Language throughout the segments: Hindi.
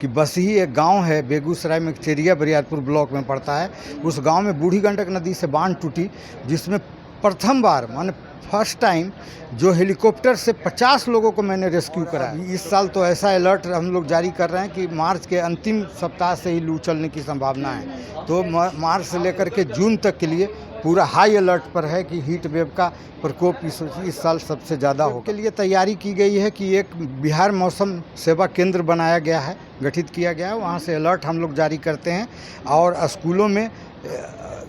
कि बसही एक गांव है बेगूसराय में, चेरिया बरियारपुर ब्लॉक में पड़ता है। उस गांव में बूढ़ी गंडक नदी से बांध टूटी, जिसमें प्रथम बार माने फर्स्ट टाइम जो हेलीकॉप्टर से 50 लोगों को मैंने रेस्क्यू करा। इस साल तो ऐसा अलर्ट हम लोग जारी कर रहे हैं कि मार्च के अंतिम सप्ताह से ही लू चलने की संभावना है। तो मार्च से लेकर के जून तक के लिए पूरा हाई अलर्ट पर है कि हीट वेव का प्रकोप इस साल सबसे ज़्यादा हो। के लिए तैयारी की गई है कि एक बिहार मौसम सेवा केंद्र बनाया गया है, गठित किया गया है। वहाँ से अलर्ट हम लोग जारी करते हैं। और स्कूलों में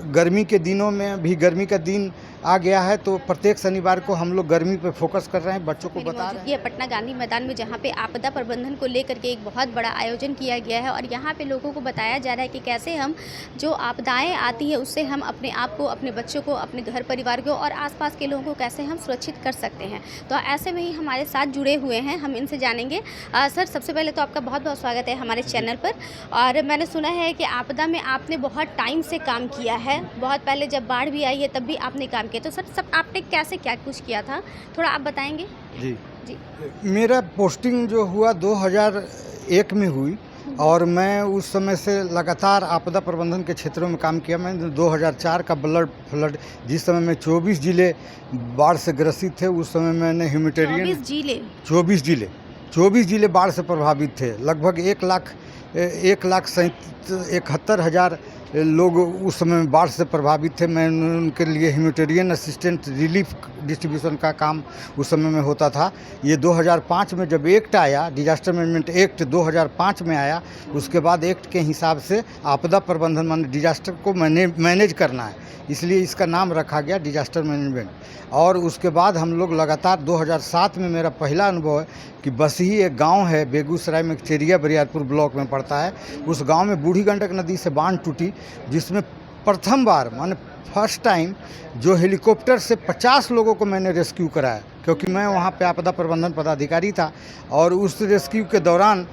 गर्मी के दिनों में भी, गर्मी का दिन आ गया है तो प्रत्येक शनिवार को हम लोग गर्मी पे फोकस कर रहे हैं, बच्चों को बता रहे हैं। ये पटना गांधी मैदान में जहां पे आपदा प्रबंधन को लेकर के एक बहुत बड़ा आयोजन किया गया है और यहां पे लोगों को बताया जा रहा है कि कैसे हम जो आपदाएं आती है उससे हम अपने आप को, अपने बच्चों को, अपने घर परिवार को और आसपास के लोगों को कैसे हम सुरक्षित कर सकते हैं। तो ऐसे में ही हमारे साथ जुड़े हुए हैं, हम इनसे जानेंगे। सर, सबसे पहले तो आपका बहुत बहुत स्वागत है हमारे चैनल पर। और मैंने सुना है कि आपदा में आपने बहुत टाइम से काम किया है, बहुत पहले जब बाढ़ भी आई है तब भी आपने काम किया। तो सर, सब आपने कैसे क्या कुछ किया था, थोड़ा आप बताएंगे? जी जी। मेरा पोस्टिंग जो हुआ 2001 में हुई और मैं उस समय से लगातार आपदा प्रबंधन के क्षेत्रों में काम किया। मैंने 2004 का फ्लड जिस समय में 24 जिले बाढ़ से ग्रसित थे, उस समय मैंने ह्यूमैनिटेरियन 24 जिले बाढ़ से प्रभावित थे। लगभग 1,71,000 लोग उस समय बाढ़ से प्रभावित थे। मैं उनके लिए ह्यूमैनिटेरियन असिस्टेंट रिलीफ डिस्ट्रीब्यूशन का काम उस समय में होता था। ये 2005 में जब एक्ट आया, डिजास्टर मैनेजमेंट एक्ट 2005 में आया, उसके बाद एक्ट के हिसाब से आपदा प्रबंधन माने डिजास्टर को मैनेज करना है, इसलिए इसका नाम रखा गया डिजास्टर मैनेजमेंट। और उसके बाद हम लोग लगातार 2007 में मेरा पहला अनुभव है कि बसही एक गांव है बेगूसराय में, चेरिया बरियारपुर ब्लॉक में पड़ता है। उस गांव में बूढ़ी गंडक नदी से बांध टूटी, जिसमें प्रथम बार माने फर्स्ट टाइम जो हेलीकॉप्टर से 50 लोगों को मैंने रेस्क्यू कराया, क्योंकि मैं वहाँ पे आपदा प्रबंधन पदाधिकारी था। और उस रेस्क्यू के दौरान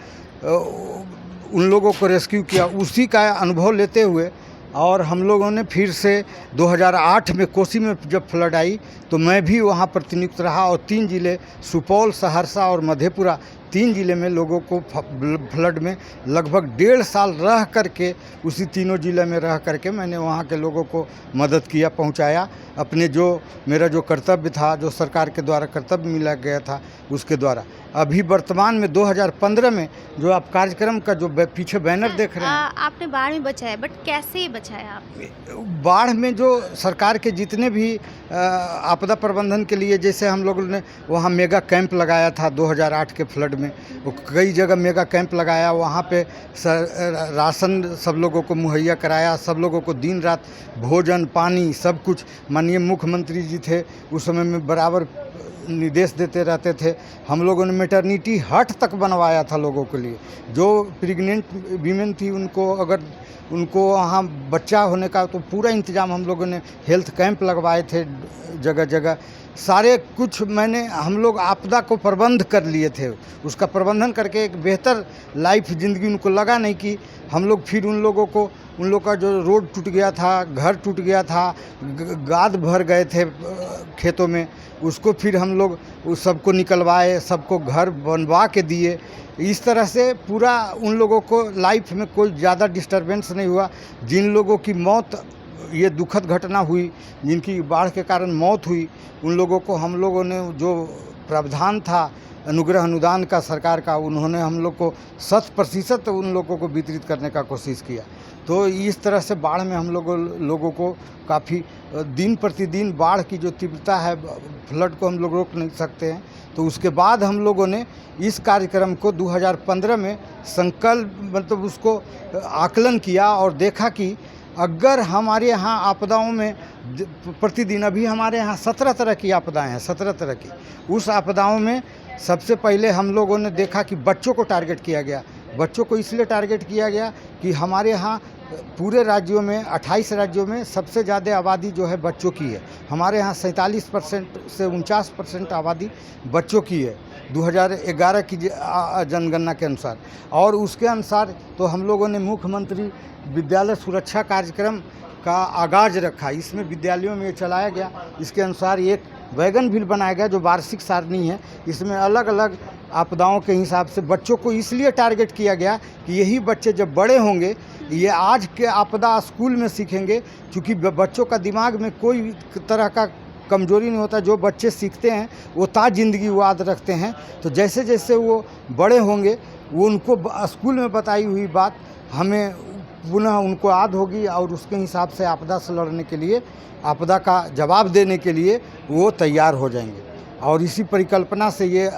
उन लोगों को रेस्क्यू किया, उसी का अनुभव लेते हुए। और हम लोगों ने फिर से 2008 में कोसी में जब फ्लड आई तो मैं भी वहाँ पर नियुक्त रहा और 3 जिले सुपौल, सहरसा और मधेपुरा, 3 जिले में लोगों को फ्लड में लगभग 1.5 साल रह करके, उसी तीनों जिले में रह करके मैंने वहाँ के लोगों को मदद किया, पहुँचाया। अपने मेरा जो कर्तव्य था, जो सरकार के द्वारा कर्तव्य मिला गया था, उसके द्वारा। अभी वर्तमान में 2015 में जो आप कार्यक्रम का जो पीछे बैनर देख रहे हैं, आपने बाढ़ में बचाया, बट कैसे बचाया आप? बाढ़ में जो सरकार के जितने भी आपदा प्रबंधन के लिए, जैसे हम लोगों ने वहाँ मेगा कैंप लगाया था 2008 के फ्लड में, वो कई जगह मेगा कैंप लगाया। वहाँ पे राशन सब लोगों को मुहैया कराया, सब लोगों को दिन रात भोजन पानी सब कुछ। माननीय मुख्यमंत्री जी थे उस समय में, बराबर निर्देश देते रहते थे। हम लोगों ने मैटरनिटी हट तक बनवाया था लोगों के लिए। जो प्रेग्नेंट वीमेन थी, उनको वहाँ बच्चा होने का तो पूरा इंतज़ाम हम लोगों ने, हेल्थ कैंप लगवाए थे जगह जगह, सारे कुछ हम लोग आपदा को प्रबंध कर लिए थे। उसका प्रबंधन करके एक बेहतर लाइफ ज़िंदगी उनको लगा नहीं कि हम लोग फिर उन लोग का जो रोड टूट गया था, घर टूट गया था, गाद भर गए थे खेतों में, उसको फिर हम लोग उस सबको निकलवाए, सबको घर बनवा के दिए। इस तरह से पूरा उन लोगों को लाइफ में कोई ज़्यादा डिस्टर्बेंस नहीं हुआ। जिन लोगों की मौत, ये दुखद घटना हुई, जिनकी बाढ़ के कारण मौत हुई, उन लोगों को हम लोगों ने जो प्रावधान था अनुग्रह अनुदान का सरकार का, उन्होंने हम लोग को 100% उन लोगों को वितरित करने का कोशिश किया। तो इस तरह से बाढ़ में हम लोगों को काफ़ी दिन प्रतिदिन बाढ़ की जो तीव्रता है, फ्लड को हम लोग रोक नहीं सकते हैं। तो उसके बाद हम लोगों ने इस कार्यक्रम को 2015 में संकल्प मतलब उसको आकलन किया और देखा कि अगर हमारे यहाँ आपदाओं में प्रतिदिन, अभी हमारे यहाँ 17 तरह की आपदाएं हैं, 17 तरह की। उस आपदाओं में सबसे पहले हम लोगों ने देखा कि बच्चों को टारगेट किया गया। बच्चों को इसलिए टारगेट किया गया कि हमारे यहाँ पूरे राज्यों में, 28 राज्यों में सबसे ज़्यादा आबादी जो है बच्चों की है। हमारे यहाँ 47% से 49% आबादी बच्चों की है 2011 की जनगणना के अनुसार। और उसके अनुसार तो हम लोगों ने मुख्यमंत्री विद्यालय सुरक्षा कार्यक्रम का आगाज़ रखा। इसमें विद्यालयों में चलाया गया। इसके अनुसार एक वैगन भी बनाया गया जो वार्षिक सारणी है। इसमें अलग अलग आपदाओं के हिसाब से बच्चों को इसलिए टारगेट किया गया कि यही बच्चे जब बड़े होंगे ये आज के आपदा स्कूल में सीखेंगे, क्योंकि बच्चों का दिमाग में कोई तरह का कमजोरी नहीं होता। जो बच्चे सीखते हैं वो ज़िंदगी वो याद रखते हैं। तो जैसे जैसे वो बड़े होंगे वो उनको स्कूल में बताई हुई बात हमें पुनः उनको याद होगी और उसके हिसाब से आपदा से लड़ने के लिए, आपदा का जवाब देने के लिए वो तैयार हो जाएंगे। और इसी परिकल्पना से ये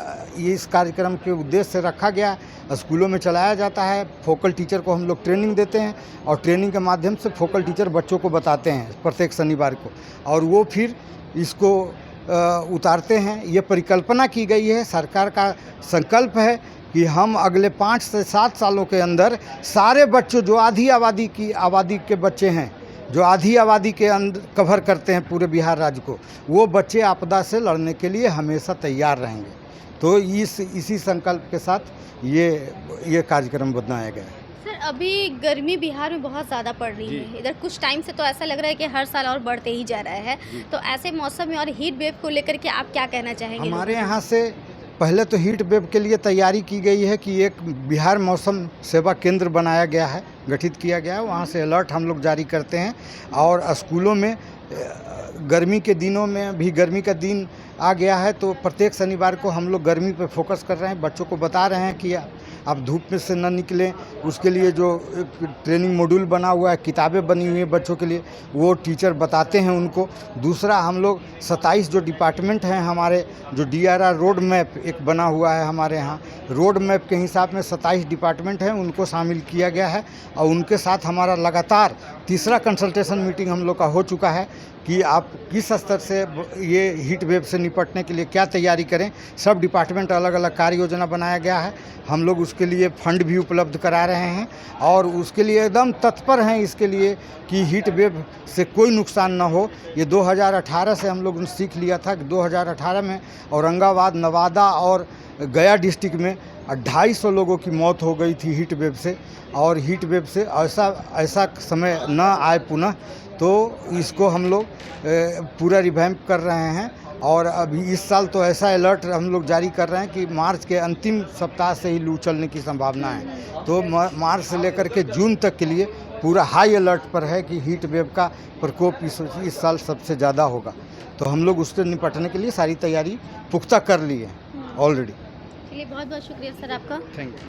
इस कार्यक्रम के उद्देश्य से रखा गया है। स्कूलों में चलाया जाता है। फोकल टीचर को हम लोग ट्रेनिंग देते हैं और ट्रेनिंग के माध्यम से फोकल टीचर बच्चों को बताते हैं प्रत्येक शनिवार को, और वो फिर इसको उतारते हैं। ये परिकल्पना की गई है, सरकार का संकल्प है कि हम अगले 5 से 7 सालों के अंदर सारे बच्चों जो आधी आबादी के बच्चे हैं, जो आधी आबादी के अंदर कवर करते हैं पूरे बिहार राज्य को, वो बच्चे आपदा से लड़ने के लिए हमेशा तैयार रहेंगे। तो इसी संकल्प के साथ ये कार्यक्रम बनाया गया है। सर, अभी गर्मी बिहार में बहुत ज़्यादा पड़ रही है। इधर कुछ टाइम से तो ऐसा लग रहा है कि हर साल और बढ़ते ही जा रहा है। तो ऐसे मौसम में और हीट वेव को लेकर के आप क्या कहना चाहेंगे? हमारे यहाँ से पहले तो हीट वेव के लिए तैयारी की गई है कि एक बिहार मौसम सेवा केंद्र बनाया गया है, गठित किया गया है। वहाँ से अलर्ट हम लोग जारी करते हैं और स्कूलों में गर्मी के दिनों में भी, गर्मी का दिन आ गया है तो प्रत्येक शनिवार को हम लोग गर्मी पे फोकस कर रहे हैं। बच्चों को बता रहे हैं कि आप धूप में से न निकलें। उसके लिए जो ट्रेनिंग मॉड्यूल बना हुआ है, किताबें बनी हुई हैं बच्चों के लिए, वो टीचर बताते हैं उनको। दूसरा, हम लोग 27 जो डिपार्टमेंट हैं हमारे, जो DRR रोड मैप एक बना हुआ है हमारे यहाँ, रोड मैप के हिसाब में 27 डिपार्टमेंट हैं, उनको शामिल किया गया है। और उनके साथ हमारा लगातार तीसरा कंसल्टेशन मीटिंग हम लोग का हो चुका है कि आप किस स्तर से ये हीट वेव से निपटने के लिए क्या तैयारी करें। सब डिपार्टमेंट अलग अलग कार्य योजना बनाया गया है। हम लोग उसके लिए फंड भी उपलब्ध करा रहे हैं और उसके लिए एकदम तत्पर हैं इसके लिए कि हीट वेव से कोई नुकसान ना हो। ये 2018 से हम लोग सीख लिया था कि 2018 में औरंगाबाद, नवादा और गया डिस्ट्रिक्ट में 250 लोगों की मौत हो गई थी हीट वेव से। और हीट वेव से ऐसा समय न आए पुनः, तो इसको हम लोग पूरा रिवैम्प कर रहे हैं। और अभी इस साल तो ऐसा अलर्ट हम लोग जारी कर रहे हैं कि मार्च के अंतिम सप्ताह से ही लू चलने की संभावना है। तो मार्च से लेकर के जून तक के लिए पूरा हाई अलर्ट पर है कि हीट वेव का प्रकोप इस साल सबसे ज़्यादा होगा। तो हम लोग उससे निपटने के लिए सारी तैयारी पुख्ता कर ली है ऑलरेडी। चलिए, बहुत बहुत शुक्रिया सर आपका। Thank you.